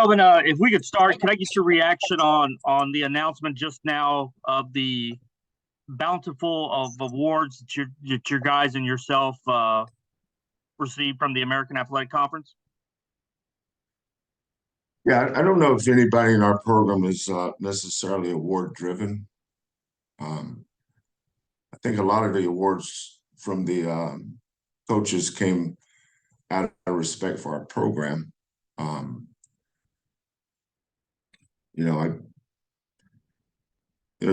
Kelvin, if we could start, can I get your reaction on the announcement just now of the bountiful of awards that your guys and yourself received from the American Athletic Conference? Yeah, I don't know if anybody in our program is necessarily award driven. I think a lot of the awards from the coaches came out of respect for our program. You know,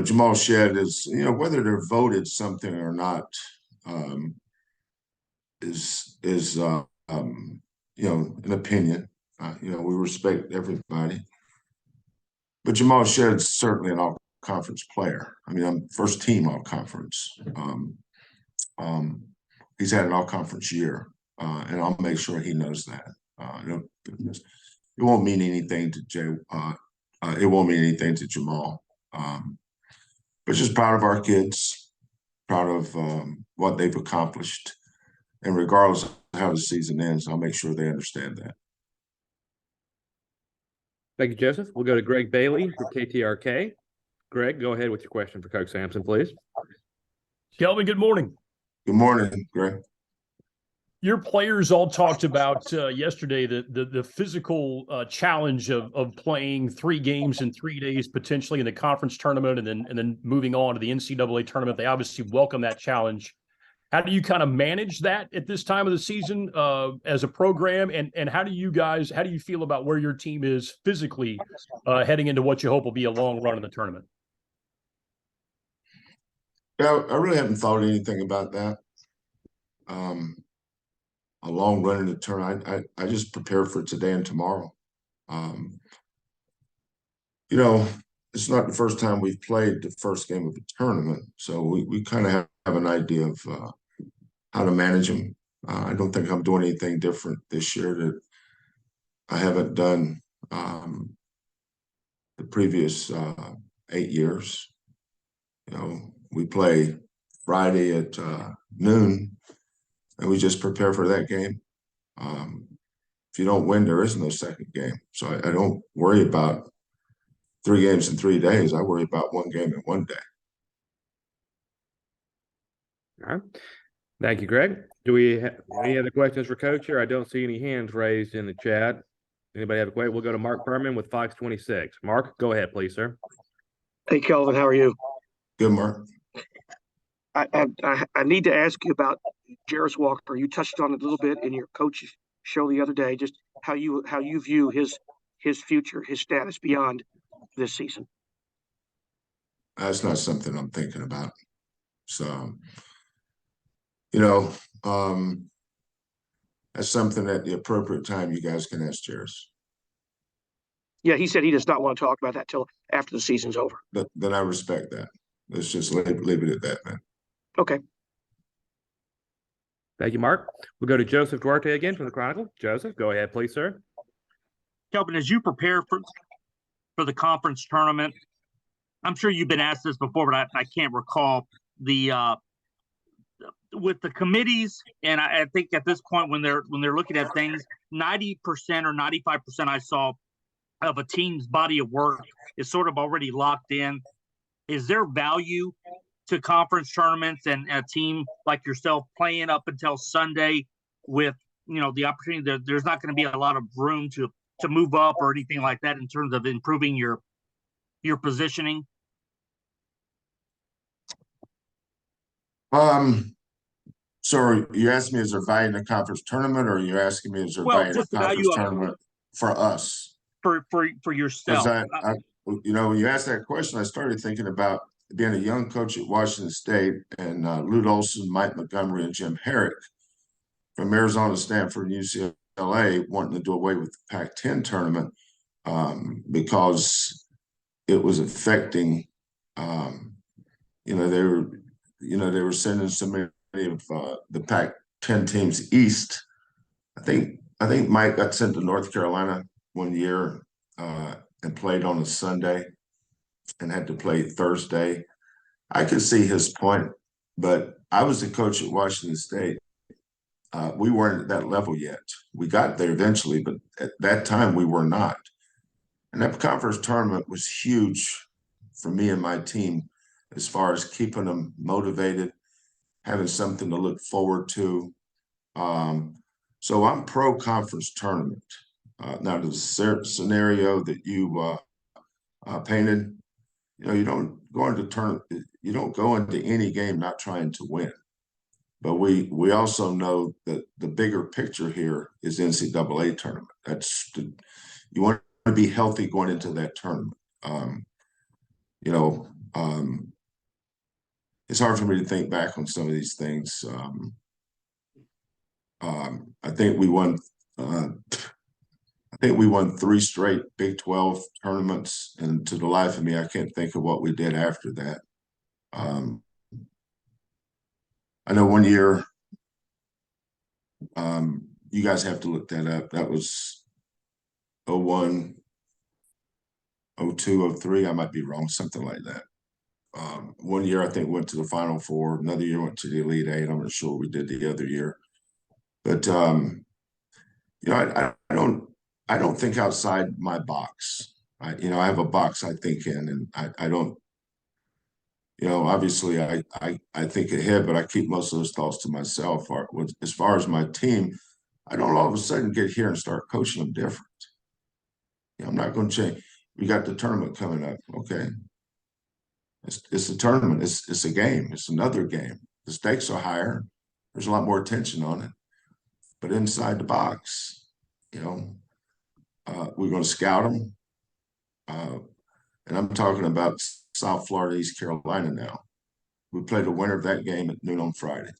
Jamal Shed is, whether they're voted something or not, is an opinion. We respect everybody, but Jamal Shed's certainly an all-conference player. I mean, I'm first team all-conference. He's had an all-conference year, and I'll make sure he knows that. It won't mean anything to Jay. It won't mean anything to Jamal. But just proud of our kids, proud of what they've accomplished. And regardless of how the season ends, I'll make sure they understand that. Thank you, Joseph. We'll go to Greg Bailey for KTRK. Greg, go ahead with your question for Coach Sampson, please. Kelvin, good morning. Good morning, Greg. Your players all talked about yesterday the physical challenge of playing 3 games in 3 days, potentially in the conference tournament, and then moving on to the NCAA tournament. They obviously welcome that challenge. How do you kind of manage that at this time of the season as a program? And how do you feel about where your team is physically heading into what you hope will be a long run in the tournament? Yeah, I really haven't thought anything about that. A long run in the tournament. I just prepare for today and tomorrow. It's not the first time we've played the first game of the tournament, so we kind of have an idea of how to manage them. I don't think I'm doing anything different this year that I haven't done the previous 8 years. We play Friday at noon, and we just prepare for that game. If you don't win, there is no second game. So I don't worry about 3 games in 3 days. I worry about 1 game in 1 day. All right. Thank you, Greg. Do we have any other questions for Coach here? I don't see any hands raised in the chat. Anybody have a question? We'll go to Mark Furman with Fox 26. Mark, go ahead, please, sir. Hey, Kelvin, how are you? Good, Mark. I need to ask you about Jarris Walker. You touched on it a little bit in your coach's show the other day, just how you view his future, his status beyond this season. That's not something I'm thinking about. So, that's something at the appropriate time you guys can ask Jarris. Yeah, he said he does not want to talk about that till after the season's over. Then I respect that. Let's just leave it at that, man. Okay. Thank you, Mark. We'll go to Joseph Duarte again from the Chronicle. Joseph, go ahead, please, sir. Kelvin, as you prepare for the conference tournament, I'm sure you've been asked this before, but I can't recall with the committees, and I think at this point when they're looking at things, 90% or 95% I saw of a team's body of work is sort of already locked in. Is there value to conference tournaments and a team like yourself playing up until Sunday with, the opportunity that there's not going to be a lot of room to move up or anything like that in terms of improving your positioning? So you asked me, is there value in the conference tournament, or are you asking me, is there value in the conference tournament for us? For yourself. When you asked that question, I started thinking about being a young coach at Washington State and Lute Olson, Mike Montgomery, and Jim Herrick from Arizona, Stanford, and UCLA wanting to do away with the Pac-10 tournament because it was affecting. They were sending so many of the Pac-10 teams east. I think Mike got sent to North Carolina one year and played on a Sunday and had to play Thursday. I could see his point, but I was the coach at Washington State. We weren't at that level yet. We got there eventually, but at that time we were not. And that conference tournament was huge for me and my team as far as keeping them motivated, having something to look forward to. So I'm pro conference tournament. Now the scenario that you painted, you don't go into tournament, you don't go into any game not trying to win. But we also know that the bigger picture here is NCAA tournament. You want to be healthy going into that tournament. It's hard for me to think back on some of these things. I think we won. I think we won 3 straight Big 12 tournaments, and to the life of me, I can't think of what we did after that. I know one year, you guys have to look that up. That was 01, 02, 03. I might be wrong, something like that. One year, I think, went to the Final Four. Another year went to the Elite Eight. I'm not sure what we did the other year. But, I don't think outside my box. I have a box I think in, and I don't, obviously I think ahead, but I keep most of those thoughts to myself. As far as my team, I don't all of a sudden get here and start coaching them different. I'm not going to change. We got the tournament coming up. Okay. It's a tournament. It's a game. It's another game. The stakes are higher. There's a lot more attention on it. But inside the box, we're going to scout them. And I'm talking about South Florida, East Carolina now. We play the winner of that game at noon on Friday.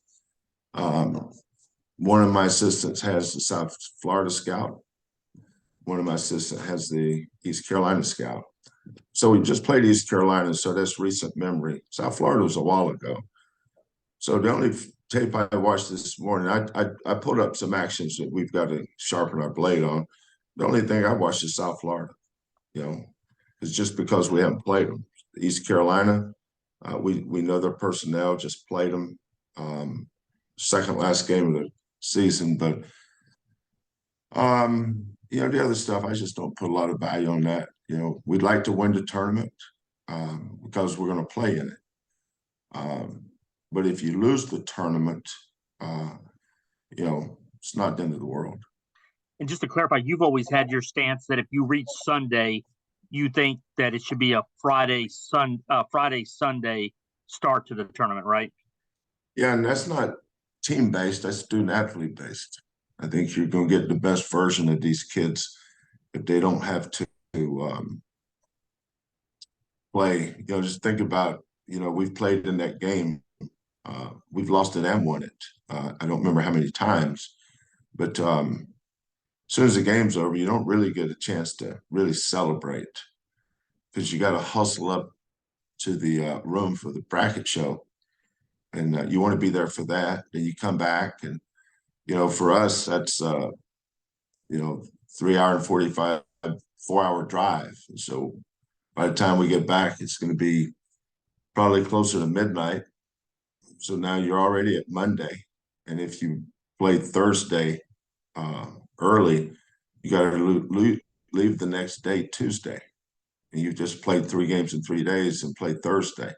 One of my assistants has the South Florida scout. One of my assistants has the East Carolina scout. So we just played East Carolina, so that's recent memory. South Florida was a while ago. So the only tape I watched this morning, I pulled up some actions that we've got to sharpen our blade on. The only thing I watched is South Florida, it's just because we haven't played them. East Carolina, we know their personnel, just played them. Second last game of the season, but the other stuff, I just don't put a lot of value on that. We'd like to win the tournament because we're going to play in it. But if you lose the tournament, it's not the end of the world. And just to clarify, you've always had your stance that if you reach Sunday, you think that it should be a Friday, Sunday start to the tournament, right? Yeah, and that's not team-based, that's student-athlete-based. I think you're going to get the best version of these kids if they don't have to play. Just think about, we've played in that game. We've lost it and won it. I don't remember how many times, but as soon as the game's over, you don't really get a chance to really celebrate because you got to hustle up to the room for the bracket show. And you want to be there for that. Then you come back and, for us, that's, 3 hour and 45, 4 hour drive. And so by the time we get back, it's going to be probably closer to midnight. So now you're already at Monday. And if you play Thursday early, you got to leave the next day, Tuesday. And you just played 3 games in 3 days and played Thursday.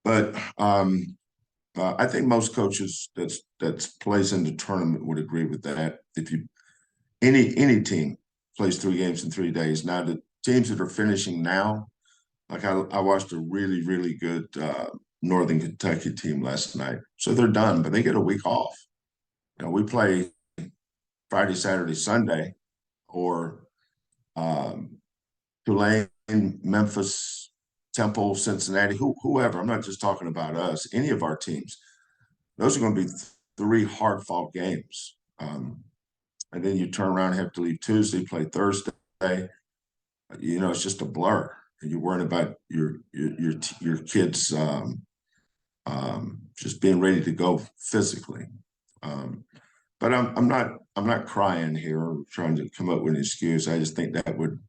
But I think most coaches that plays in the tournament would agree with that. If any team plays 3 games in 3 days. Now the teams that are finishing now, like I watched a really, really good Northern Kentucky team last night. So they're done, but they get a week off. We play Friday, Saturday, Sunday, or Tulane, Memphis, Temple, Cincinnati, whoever. I'm not just talking about us, any of our teams. Those are going to be 3 hard-fought games. And then you turn around and have to leave Tuesday, play Thursday. It's just a blur. And you're worrying about your kids just being ready to go physically. But I'm not crying here or trying to come up with an excuse. I just think that would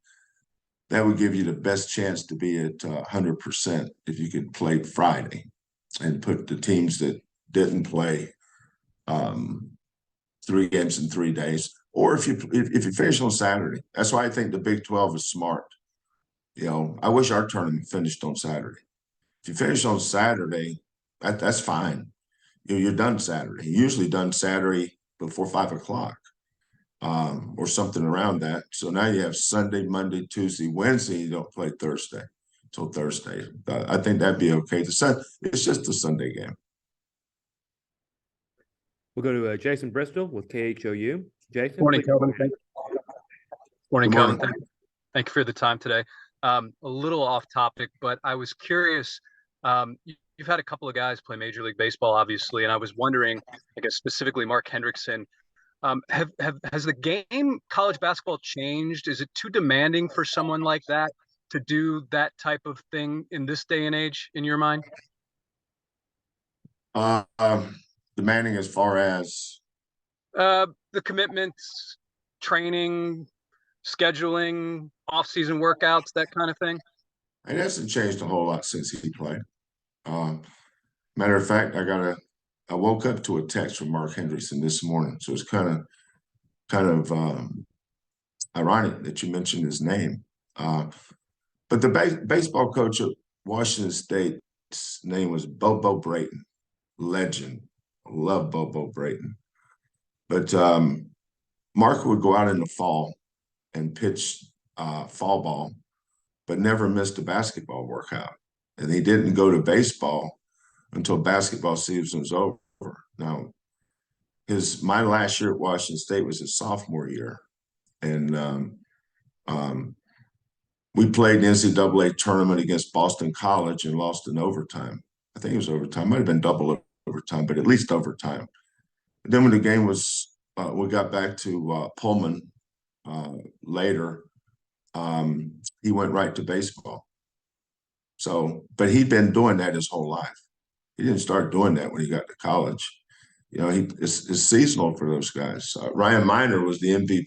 give you the best chance to be at 100% if you could play Friday and put the teams that didn't play 3 games in 3 days. or if you finish on Saturday. That's why I think the Big 12 is smart. You know, I wish our tournament finished on Saturday. If you finish on Saturday, that's fine. You're done Saturday. You're usually done Saturday before 5 o'clock, or something around that. So now you have Sunday, Monday, Tuesday, Wednesday. You don't play Thursday till Thursday. I think that'd be okay. It's just a Sunday game. We'll go to Jason Bristol with KHOU. Jason. Morning, please. Kelvin. Morning, Good Kelvin. morning. Thank you for the time today. A little off topic, but I was curious. You've had a couple of guys play Major League Baseball, obviously, and I was wondering, I guess specifically Mark Hendrickson, has the game college basketball changed? Is it too demanding for someone like that to do that type of thing in this day and age, in your mind? Demanding as far as The commitments, training, scheduling, off-season workouts, that kind of thing. it hasn't changed a whole lot since he played. Matter of fact, I woke up to a text from Mark Hendrickson this morning, so it's kind of ironic that you mentioned his name. But the baseball coach at Washington State's name was Bobo Brayton, legend. Love Bobo Brayton. But Mark would go out in the fall and pitch fall ball, but never missed a basketball workout. And he didn't go to baseball until basketball season was over. Now, my last year at Washington State was his sophomore year. And we played the NCAA tournament against Boston College and lost in overtime. I think it was overtime. Might have been double overtime, but at least overtime. And then when the game was, we got back to Pullman later, he went right to baseball. So, but he'd been doing that his whole life. He didn't start doing that when he got to college. You know, it's seasonal for those guys. Ryan Miner was the MVP.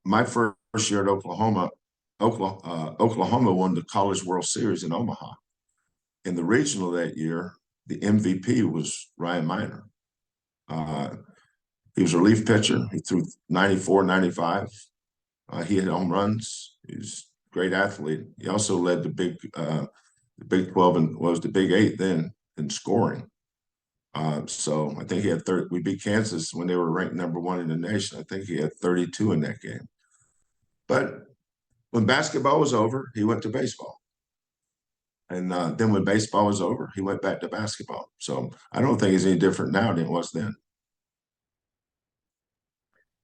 My first year at Oklahoma won the College World Series in Omaha. In the regional that year, the MVP was Ryan Miner. He was a relief pitcher. He threw 94, 95. He had home runs. He was a great athlete. He also led the Big 12 and was the Big 8 then in scoring. So I think he had 30. We beat Kansas when they were ranked #1 in the nation. I think he had 32 in that game. But when basketball was over, he went to baseball. And then when baseball was over, he went back to basketball. So I don't think it's any different now than it was then.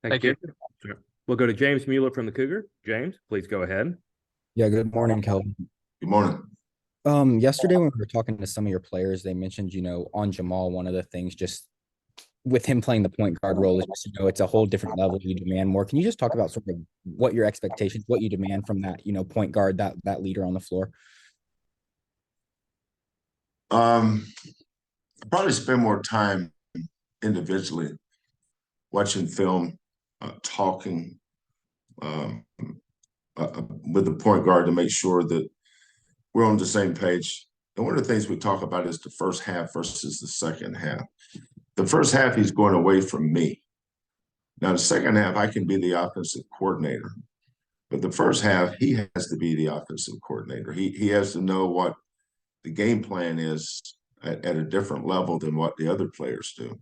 Thank you. We'll go to James Mueller from the Cougar. James, please go ahead. Yeah, good morning, Kelvin. Good morning. Yesterday when we were talking to some of your players, they mentioned, on Jamal, one of the things just with him playing the point guard role is just, it's a whole different level. You demand more. Can you just talk about sort of what your expectations, what you demand from that, point guard, that leader on the floor? Probably spend more time individually watching film, talking with the point guard to make sure that we're on the same page. And one of the things we talk about is the first half versus the second half. The first half, he's going away from me. Now, the second half, I can be the offensive coordinator. But the first half, he has to be the offensive coordinator. He has to know what the game plan is at a different level than what the other players do.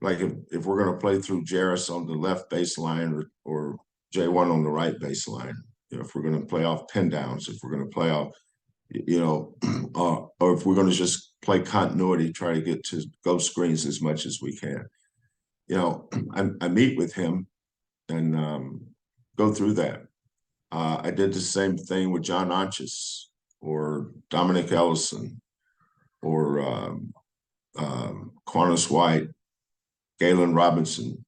Like if we're going to play through Jarris on the left baseline or J1 on the right baseline, if we're going to play off pin downs, if we're going to play off, or if we're going to just play continuity, try to get to go screens as much as we can. I meet with him and go through that. I did the same thing with John Anches or Dominic Ellison or Quantus White, Galen Robinson,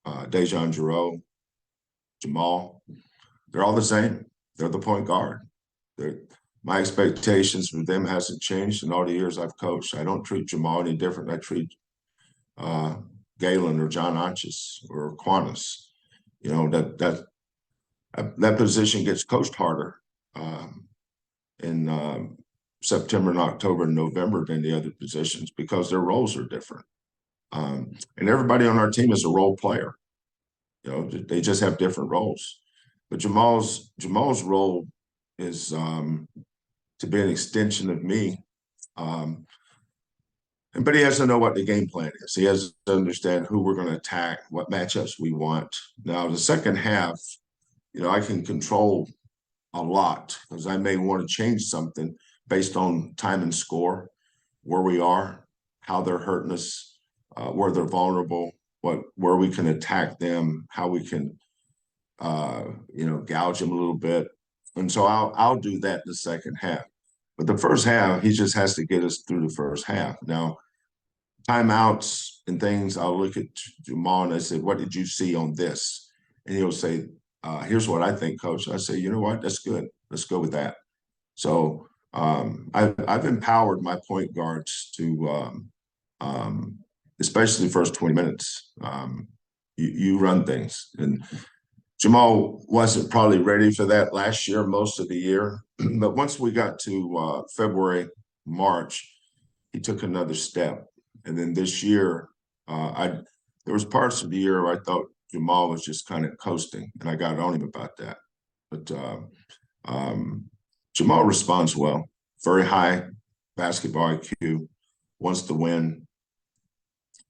Dejan Giroux, Jamal. They're all the same. They're the point guard. My expectations for them hasn't changed in all the years I've coached. I don't treat Jamal any different. I treat Galen or John Anches or Quantus. That position gets coached harder in September and October and November than the other positions because their roles are different. And everybody on our team is a role player. They just have different roles. But Jamal's role is to be an extension of me. But he has to know what the game plan is. He has to understand who we're going to attack, what matchups we want. Now, the second half, I can control a lot because I may want to change something based on time and score, where we are, how they're hurting us, where they're vulnerable, where we can attack them, how we can, gouge them a little bit. And so I'll do that in the second half. But the first half, he just has to get us through the first half. Now, timeouts and things, I'll look at Jamal and I say, what did you see on this? And he'll say, here's what I think, coach. I say, you know what? That's good. Let's go with that. So I've empowered my point guards to, especially the first 20 minutes, you run things. And Jamal wasn't probably ready for that last year, most of the year. But once we got to February, March, he took another step. And then this year, there was parts of the year where I thought Jamal was just kind of coasting, and I got on him about that. But Jamal responds well, very high basketball IQ, wants to win,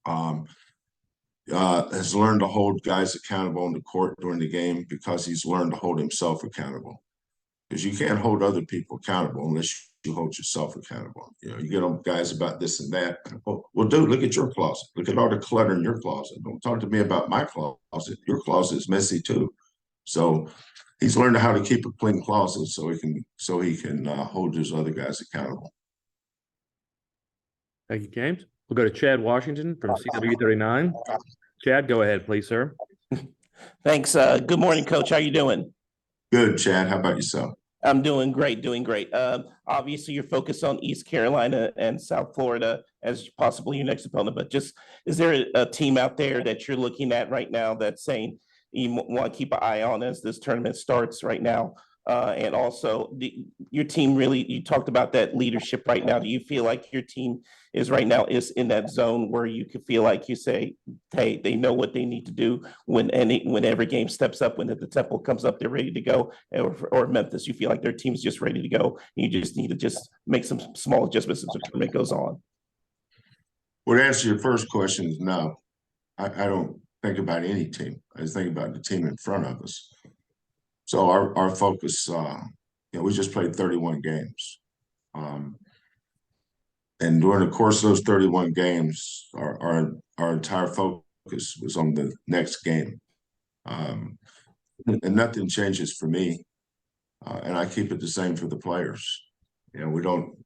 has learned to hold guys accountable on the court during the game because he's learned to hold himself accountable. Because you can't hold other people accountable unless you hold yourself accountable. You get on guys about this and that. Well, dude, look at your closet. Look at all the clutter in your closet. Don't talk to me about my closet. Your closet is messy too. So he's learned how to keep a clean closet so he can hold his other guys accountable. Thank you, James. We'll go to Chad Washington from CW39. Chad, go ahead, please, sir. Thanks. Good morning, Coach. How you doing? Good, Chad. How about yourself? I'm doing great, obviously, you're focused on East Carolina and South Florida as possibly your next opponent, but just is there a team out there that you're looking at right now that's saying you want to keep an eye on as this tournament starts right now? And also, your team really, you talked about that leadership right now. Do you feel like your team is right now is in that zone where you could feel like you say, hey, they know what they need to do when every game steps up, when the Temple comes up, they're ready to go, or Memphis, you feel like their team's just ready to go. You just need to just make some small adjustments as the tournament goes on. Well, to answer your first question is no. I don't think about any team. I just think about the team in front of us. So our focus, we just played 31 games. And during the course of those 31 games, our entire focus was on the next game. And nothing changes for me. And I keep it the same for the players. We don't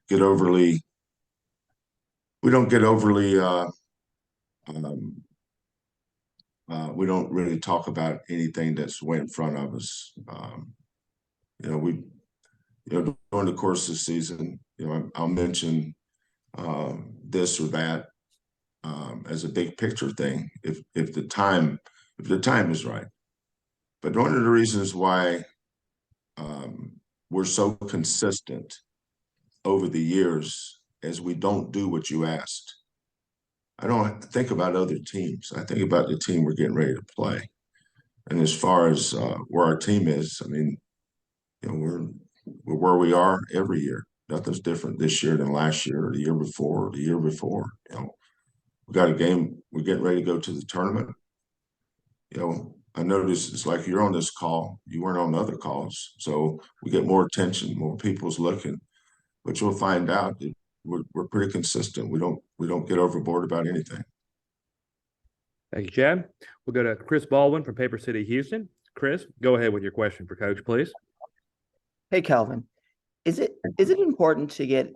get overly we don't really talk about anything that's way in front of us. During the course of the season, I'll mention this or that as a big picture thing if the time is right. But one of the reasons why we're so consistent over the years is we don't do what you asked. I don't think about other teams. I think about the team we're getting ready to play. And as far as where our team is, I mean, we're where we are every year. Nothing's different this year than last year or the year before or the year before. We got a game. We're getting ready to go to the tournament. I noticed it's like you're on this call. You weren't on the other calls. So we get more attention, more people's looking. But you'll find out that we're pretty consistent. We don't get overboard about anything. Thank you, Chad. We'll go to Chris Baldwin from Paper City, Houston. Chris, go ahead with your question for Coach, please. Hey, Kelvin. Is it important to get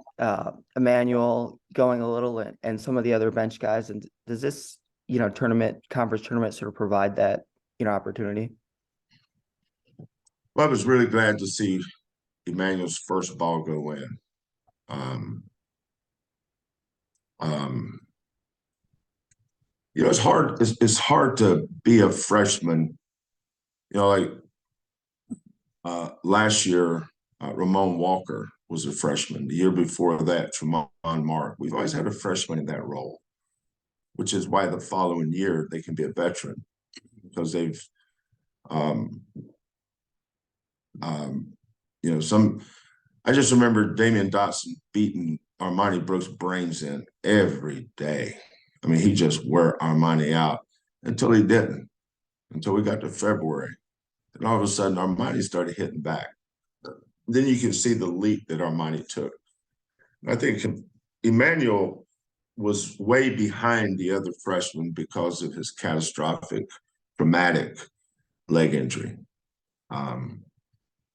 Emmanuel going a little and some of the other bench guys? And does this, conference tournament sort of provide that, opportunity? Well, I was really glad to see Emmanuel's first ball go in. It's hard to be a freshman. Last year, Ramon Walker was a freshman. The year before that, Tremont Mark. We've always had a freshman in that role, which is why the following year they can be a veteran. because they've, I just remember Damian Dotson beating Armani Brooks' brains in every day. I mean, he just wore Armani out until he didn't, until we got to February. And all of a sudden, Armani started hitting back. Then you can see the leap that Armani took. I think Emmanuel was way behind the other freshmen because of his catastrophic, traumatic leg injury.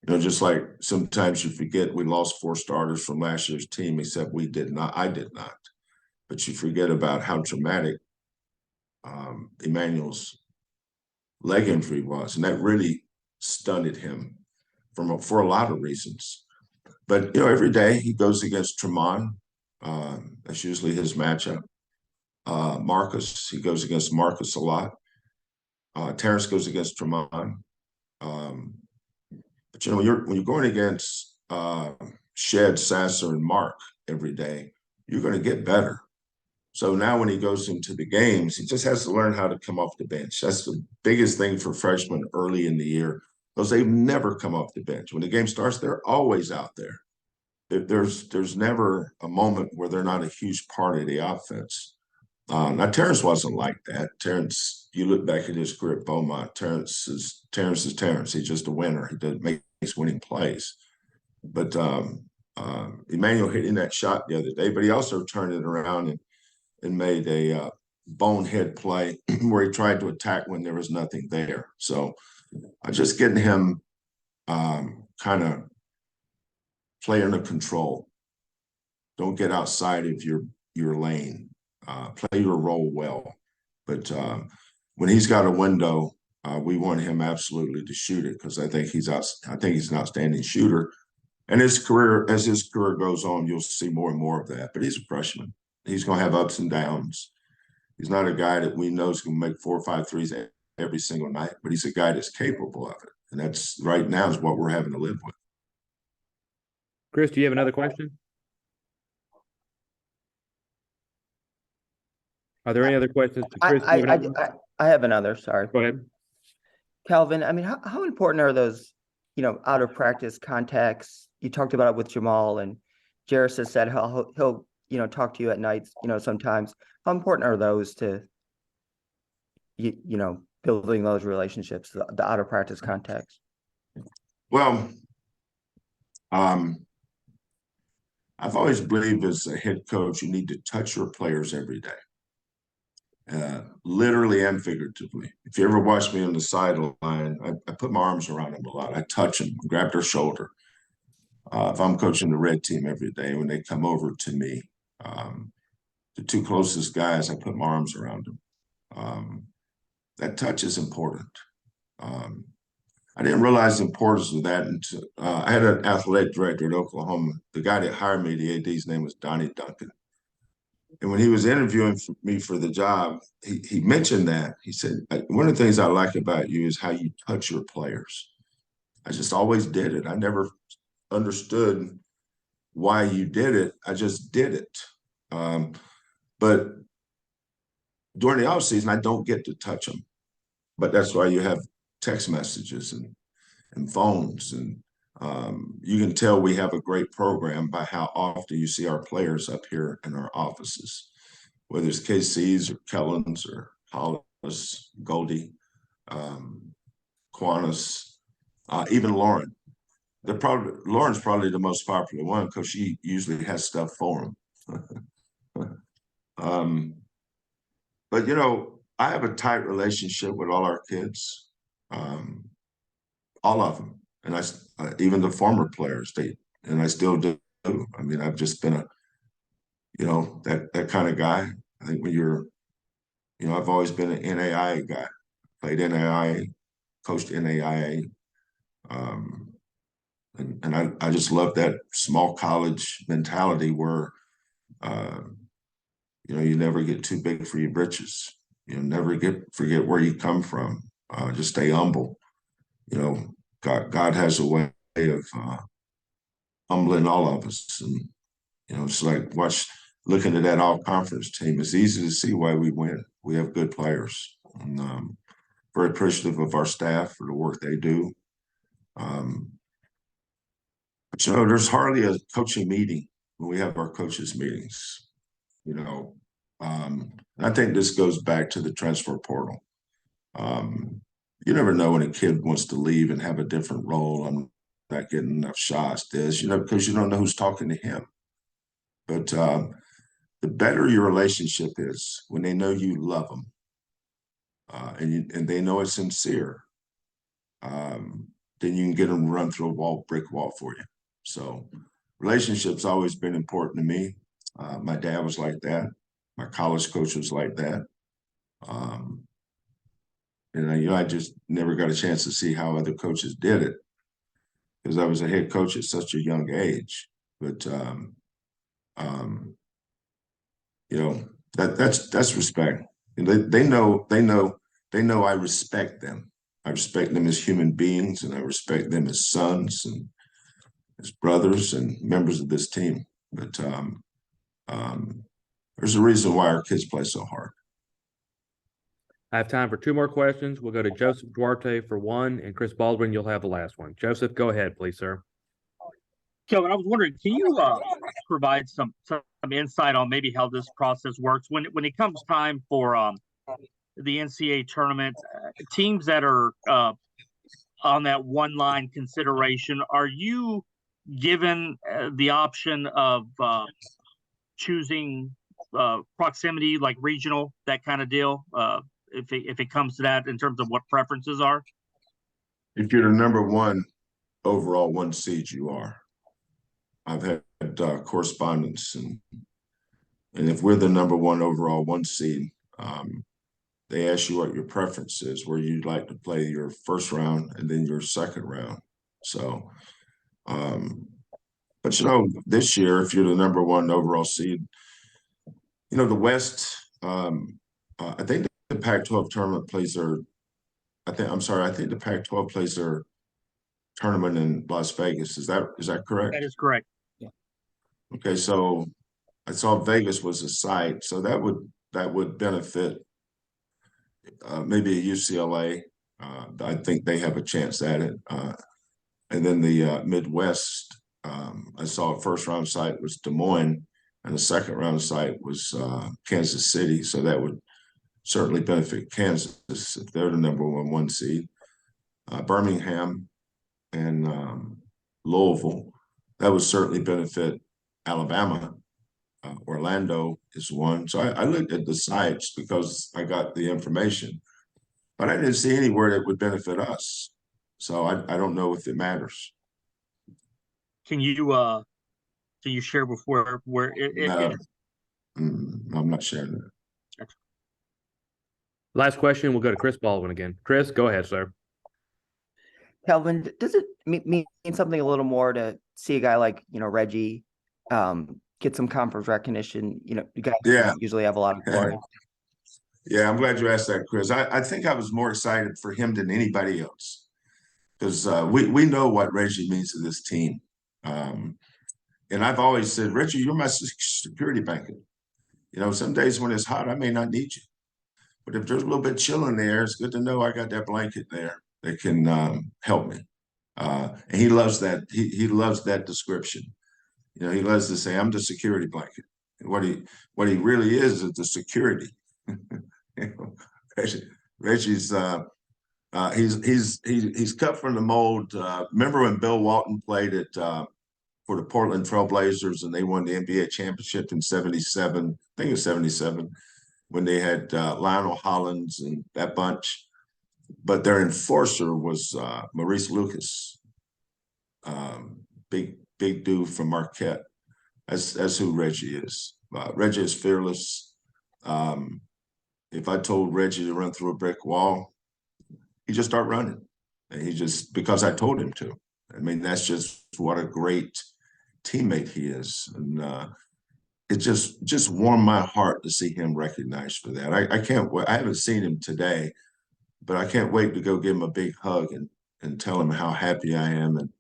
Just like sometimes you forget we lost 4 starters from last year's team, except we did not. I did not. But you forget about how traumatic Emmanuel's leg injury was, and that really stunted him for a lot of reasons. But every day he goes against Tremont. That's usually his matchup. Marcus, he goes against Marcus a lot. Terrence goes against Tremont. But when you're going against Shed, Sasser, and Mark every day, you're going to get better. So now when he goes into the games, he just has to learn how to come off the bench. That's the biggest thing for freshmen early in the year, because they've never come off the bench. When the game starts, they're always out there. There's never a moment where they're not a huge part of the offense. Now, Terrence wasn't like that. Terrence, you look back at his career at Beaumont, Terrence is Terrence. He's just a winner. He doesn't make winning plays. But Emmanuel hitting that shot the other day, but he also turned it around and made a bonehead play where he tried to attack when there was nothing there. So just getting him kind of play under control. Don't get outside of your lane. Play your role well. But when he's got a window, we want him absolutely to shoot it, because I think he's an outstanding shooter. And as his career goes on, you'll see more and more of that. But he's a freshman. He's going to have ups and downs. He's not a guy that we know is going to make 4 or 5 threes every single night, but he's a guy that's capable of it. And that's right now is what we're having to live with. Chris, do you have another question? Are there any other questions? Chris, I have another. Sorry. Go ahead. Calvin, I mean, how important are those, out of practice contacts? You talked about it with Jamal, and Jefferson said he'll talk to you at nights, sometimes. How important are those to, building those relationships, the out of practice contacts? Well, I've always believed as a head coach, you need to touch your players every day, literally and figuratively. If you ever watch me on the sideline, I put my arms around them a lot. I touch them, grab their shoulder. If I'm coaching the red team every day, when they come over to me, the 2 closest guys, I put my arms around them. That touch is important. I didn't realize the importance of that until I had an athletic director at Oklahoma. The guy that hired me, the AD's name was Donnie Duncan. And when he was interviewing me for the job, he mentioned that. He said, one of the things I like about you is how you touch your players. I just always did it. I never understood why you did it. I just did it. But during the offseason, I don't get to touch them. But that's why you have text messages and phones. And you can tell we have a great program by how often you see our players up here in our offices, whether it's KC's or Kellen's or Hollis, Goldie, Quantas, even Lauren. Lauren's probably the most popular one because she usually has stuff for them. But I have a tight relationship with all our kids, all of them, and even the former players. And I still do. I mean, I've just been that kind of guy. I think when I've always been an NAIA guy. Played NAIA, coached NAIA. And I just love that small college mentality where, you never get too big for your britches. You never forget where you come from. Just stay humble. God has a way of humbling all of us. And, it's like looking at that all-conference team. It's easy to see why we win. We have good players. And very appreciative of our staff for the work they do. But, there's hardly a coaching meeting when we have our coaches meetings, I think this goes back to the transfer portal. You never know when a kid wants to leave and have a different role. I'm not getting enough shots, because you don't know who's talking to him. But the better your relationship is when they know you love them, and they know it's sincere, then you can get them to run through a brick wall for you. So relationships always been important to me. My dad was like that. My college coach was like that. And I just never got a chance to see how other coaches did it, because I was a head coach at such a young age. But that's respect. And they know I respect them. I respect them as human beings, and I respect them as sons and as brothers and members of this team. But there's a reason why our kids play so hard. I have time for 2 more questions. We'll go to Joseph Duarte for 1, and Chris Baldwin, you'll have the last one. Joseph, go ahead, please, sir. Kelvin, I was wondering, can you provide some insight on maybe how this process works when it comes time for the NCAA tournament? Teams that are on that one-line consideration, are you given the option of choosing proximity, like regional, that kind of deal? If it comes to that, in terms of what preferences are? If you're the number 1 overall 1 seed, you are. I've had correspondence, and if we're the number 1 overall 1 seed, they ask you what your preference is, where you'd like to play your first round and then your second round. So, but this year, if you're the number 1 overall seed, the West, I think the Pac-12 tournament plays I think the Pac-12 plays their tournament in Las Vegas. Is that correct? That is correct. Yeah. Okay, so I saw Vegas was a site, so that would benefit maybe a UCLA. I think they have a chance at it. And then the Midwest, I saw a first round site was Des Moines, and the second round site was Kansas City. So that would certainly benefit Kansas if they're the number 1 seed. Birmingham and Louisville, that would certainly benefit Alabama. Orlando is 1. So I looked at the sites because I got the information, but I didn't see anywhere that would benefit us. So I don't know if it matters. Can you share before where I'm not sharing that. Last question, we'll go to Chris Baldwin again. Chris, go ahead, sir. Kelvin, does it mean something a little more to see a guy like, Reggie get some conference recognition? You guys usually have a lot of glory. Yeah, I'm glad you asked that, Chris. I think I was more excited for him than anybody else, because we know what Reggie means to this team. And I've always said, Reggie, you're my security blanket. Some days when it's hot, I may not need you. But if there's a little bit chill in the air, it's good to know I got that blanket there that can help me. And he loves that. He loves that description. He loves to say, I'm the security blanket. And what he really is the security. Reggie's he's cut from the mold. Remember when Bill Walton played for the Portland Trailblazers, and they won the NBA championship in '77? I think it was '77, when they had Lionel Hollins and that bunch. But their enforcer was Maurice Lucas, big dude from Marquette. That's who Reggie is. Reggie is fearless. If I told Reggie to run through a brick wall, he just start running. And because I told him to. I mean, that's just what a great teammate he is. And it just warmed my heart to see him recognized for that. I can't wait. I haven't seen him today, but I can't wait to go give him a big hug and tell him how happy I am and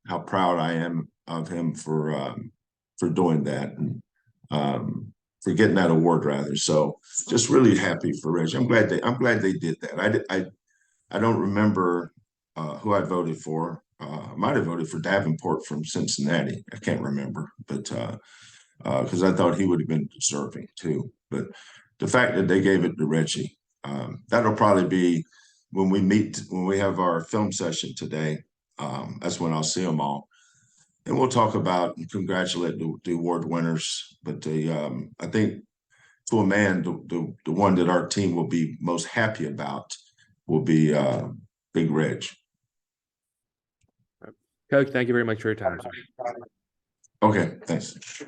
how proud I am of him for doing that, and for getting that award, rather. So just really happy for Reggie. I'm glad they did that. I don't remember who I voted for. I might have voted for Davenport from Cincinnati. I can't remember, but because I thought he would have been deserving too. But the fact that they gave it to Reggie, that'll probably be when we have our film session today. That's when I'll see them all, and we'll talk about and congratulate the award winners. But I think to a man, the one that our team will be most happy about will be Big Reg. Coach, thank you very much for your time, sir. Okay, thanks.